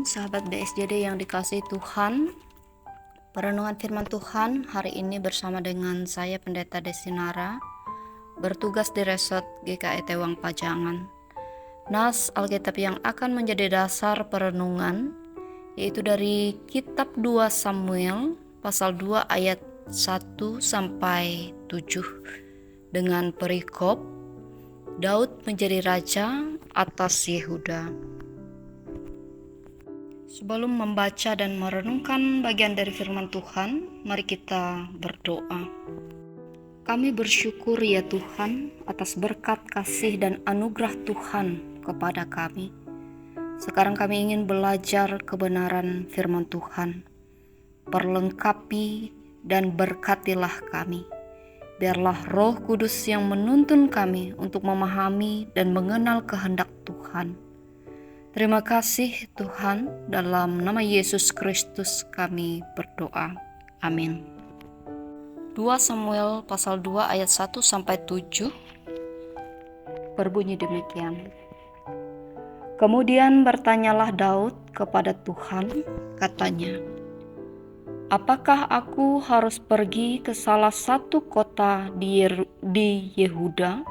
Sahabat BSJD yang dikasihi Tuhan, perenungan firman Tuhan hari ini bersama dengan saya Pendeta Desinara, bertugas di Resort GKI Tewang Pajangan. Nas Alkitab yang akan menjadi dasar perenungan yaitu dari kitab 2 Samuel pasal 2 ayat 1 sampai 7 dengan perikop Daud menjadi raja atas Yehuda. Sebelum membaca dan merenungkan bagian dari firman Tuhan, mari kita berdoa. Kami bersyukur ya Tuhan atas berkat kasih dan anugerah Tuhan kepada kami. Sekarang kami ingin belajar kebenaran firman Tuhan. Perlengkapi dan berkatilah kami. Biarlah Roh Kudus yang menuntun kami untuk memahami dan mengenal kehendak Tuhan. Terima kasih Tuhan, dalam nama Yesus Kristus kami berdoa. Amin. 2 Samuel pasal 2 ayat 1 sampai 7 berbunyi demikian. Kemudian bertanyalah Daud kepada Tuhan, katanya, apakah aku harus pergi ke salah satu kota di Yehuda?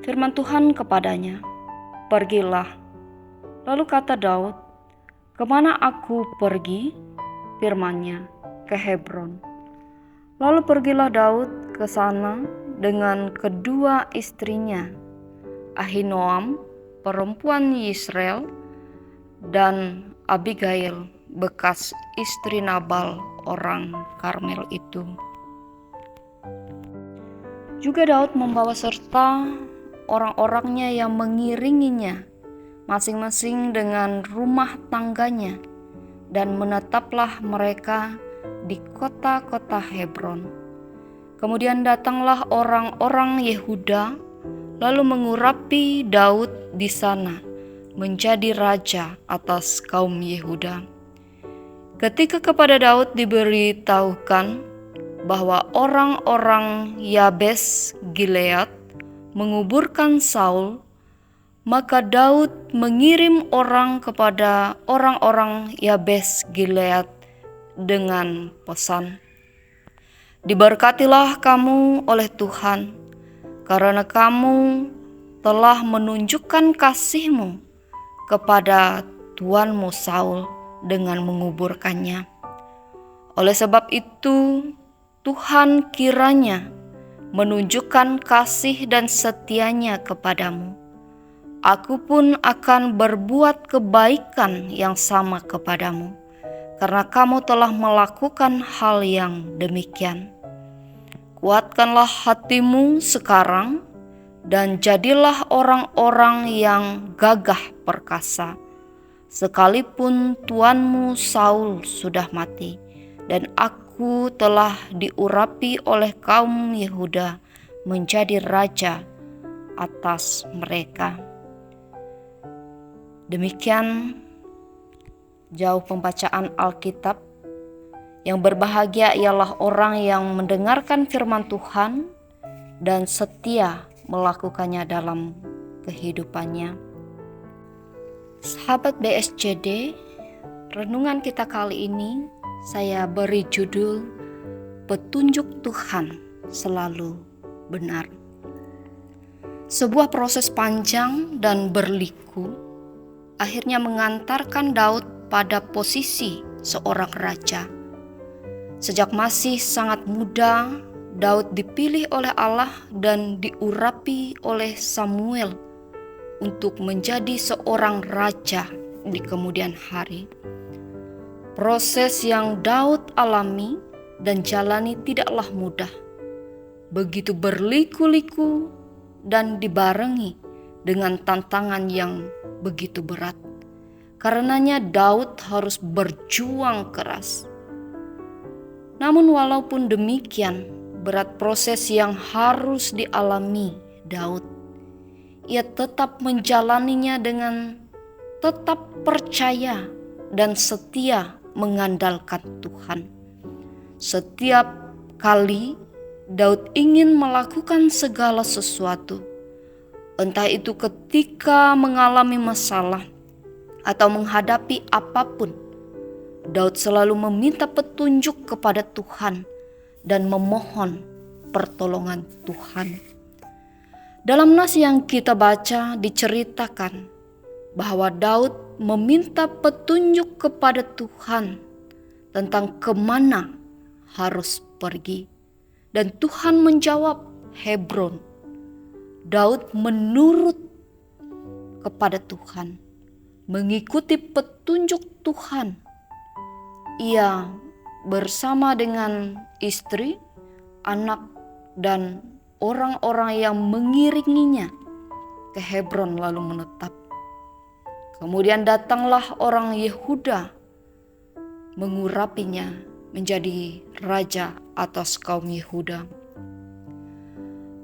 Firman Tuhan kepadanya, pergilah. Lalu kata Daud, kemana aku pergi? Firman-Nya, ke Hebron. Lalu pergilah Daud ke sana dengan kedua istrinya, Ahinoam, perempuan Yisrael, dan Abigail, bekas istri Nabal, orang Karmel itu. Juga Daud membawa serta orang-orangnya yang mengiringinya, masing-masing dengan rumah tangganya, dan menetaplah mereka di kota-kota Hebron. Kemudian datanglah orang-orang Yehuda, lalu mengurapi Daud di sana, menjadi raja atas kaum Yehuda. Ketika kepada Daud diberitahukan bahwa orang-orang Yabes Gilead menguburkan Saul, maka Daud mengirim orang kepada orang-orang Yabes Gilead dengan pesan, diberkatilah kamu oleh Tuhan, karena kamu telah menunjukkan kasih-Mu kepada tuanmu Saul dengan menguburkannya. Oleh sebab itu, Tuhan kiranya menunjukkan kasih dan setia-Nya kepadamu. Aku pun akan berbuat kebaikan yang sama kepadamu, karena kamu telah melakukan hal yang demikian. Kuatkanlah hatimu sekarang, dan jadilah orang-orang yang gagah perkasa, sekalipun tuanmu Saul sudah mati, dan aku telah diurapi oleh kaum Yehuda menjadi raja atas mereka. Demikian jauh pembacaan Alkitab. Yang berbahagia ialah orang yang mendengarkan firman Tuhan dan setia melakukannya dalam kehidupannya. Sahabat BSJD, renungan kita kali ini saya beri judul Petunjuk Tuhan Selalu Benar. Sebuah proses panjang dan berliku akhirnya mengantarkan Daud pada posisi seorang raja. Sejak masih sangat muda, Daud dipilih oleh Allah dan diurapi oleh Samuel untuk menjadi seorang raja di kemudian hari. Proses yang Daud alami dan jalani tidaklah mudah. Begitu berliku-liku dan dibarengi dengan tantangan yang begitu berat. Karenanya Daud harus berjuang keras. Namun walaupun demikian berat proses yang harus dialami Daud, ia tetap menjalaninya dengan tetap percaya dan setia mengandalkan Tuhan. Setiap kali Daud ingin melakukan segala sesuatu, entah itu ketika mengalami masalah atau menghadapi apapun, Daud selalu meminta petunjuk kepada Tuhan dan memohon pertolongan Tuhan. Dalam nas yang kita baca diceritakan bahwa Daud meminta petunjuk kepada Tuhan tentang kemana harus pergi. Dan Tuhan menjawab, Hebron. Daud menurut kepada Tuhan, mengikuti petunjuk Tuhan. Ia bersama dengan istri, anak, dan orang-orang yang mengiringinya ke Hebron lalu menetap. Kemudian datanglah orang Yehuda mengurapinya menjadi raja atas kaum Yehuda.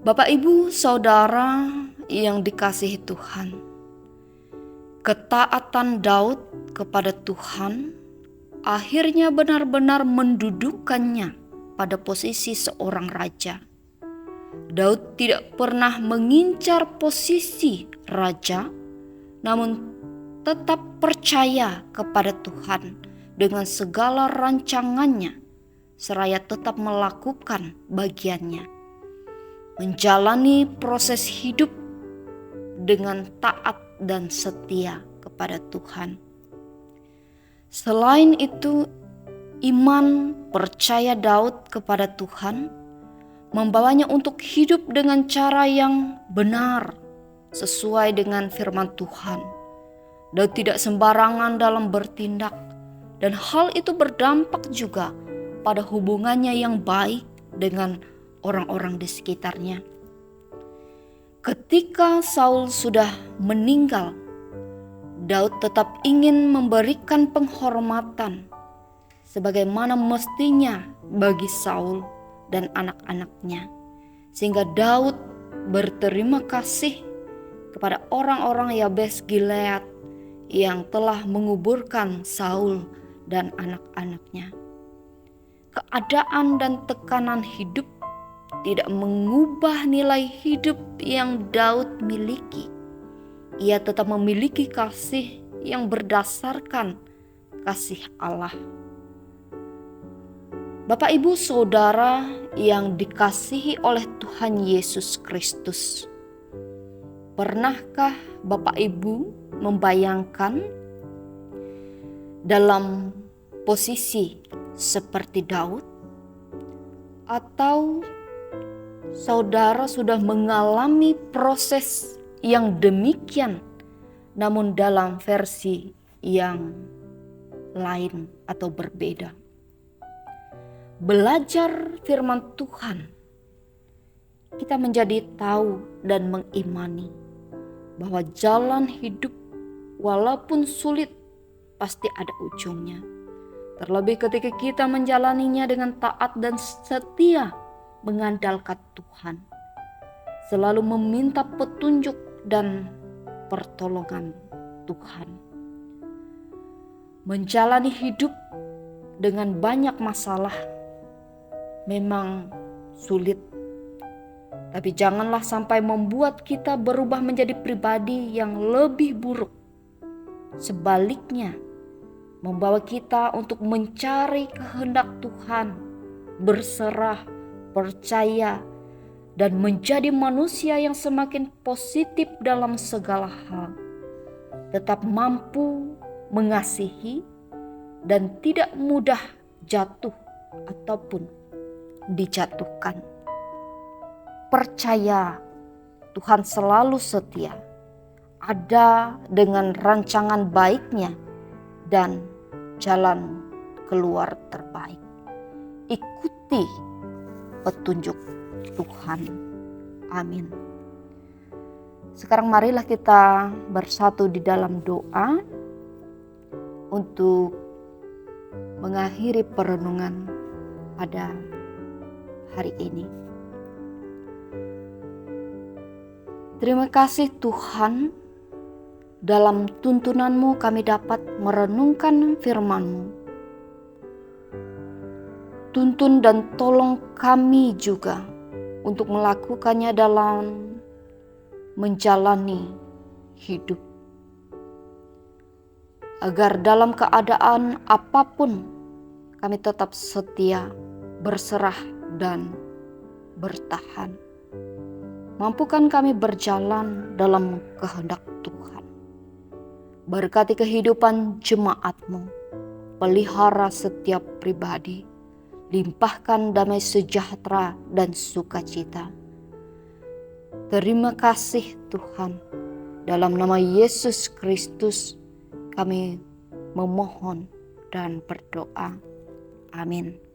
Bapak, Ibu, Saudara yang dikasihi Tuhan, ketaatan Daud kepada Tuhan akhirnya benar-benar mendudukannya pada posisi seorang raja. Daud tidak pernah mengincar posisi raja, namun tetap percaya kepada Tuhan dengan segala rancangannya, seraya tetap melakukan bagiannya, menjalani proses hidup dengan taat dan setia kepada Tuhan. Selain itu, iman percaya Daud kepada Tuhan membawanya untuk hidup dengan cara yang benar sesuai dengan firman Tuhan. Daud tidak sembarangan dalam bertindak, dan hal itu berdampak juga pada hubungannya yang baik dengan orang-orang di sekitarnya. Ketika Saul sudah meninggal, Daud tetap ingin memberikan penghormatan sebagaimana mestinya bagi Saul dan anak-anaknya, sehingga Daud berterima kasih kepada orang-orang Yabes Gilead yang telah menguburkan Saul dan anak-anaknya. Keadaan dan tekanan hidup tidak mengubah nilai hidup yang Daud miliki. Ia tetap memiliki kasih yang berdasarkan kasih Allah. Bapak, Ibu, Saudara yang dikasihi oleh Tuhan Yesus Kristus, pernahkah Bapak Ibu membayangkan dalam posisi seperti Daud? Atau saudara sudah mengalami proses yang demikian, namun dalam versi yang lain atau berbeda? Belajar firman Tuhan, kita menjadi tahu dan mengimani bahwa jalan hidup walaupun sulit pasti ada ujungnya. Terlebih ketika kita menjalaninya dengan taat dan setia mengandalkan Tuhan, selalu meminta petunjuk dan pertolongan Tuhan. Menjalani hidup dengan banyak masalah memang sulit, tapi janganlah sampai membuat kita berubah menjadi pribadi yang lebih buruk. Sebaliknya, membawa kita untuk mencari kehendak Tuhan, berserah, percaya, dan menjadi manusia yang semakin positif dalam segala hal, tetap mampu mengasihi dan tidak mudah jatuh ataupun dijatuhkan. Percaya Tuhan selalu setia, ada dengan rancangan baiknya dan jalan keluar terbaik. Ikuti petunjuk Tuhan. Amin. Sekarang marilah kita bersatu di dalam doa untuk mengakhiri perenungan pada hari ini. Terima kasih Tuhan, dalam tuntunan-Mu kami dapat merenungkan firman-Mu. Tuntun dan tolong kami juga untuk melakukannya dalam menjalani hidup. agar dalam keadaan apapun kami tetap setia, berserah, dan bertahan. Mampukan kami berjalan dalam kehendak Tuhan. Berkati kehidupan jemaat-Mu, pelihara setiap pribadi, limpahkan damai sejahtera dan sukacita. Terima kasih Tuhan, dalam nama Yesus Kristus kami memohon dan berdoa. Amin.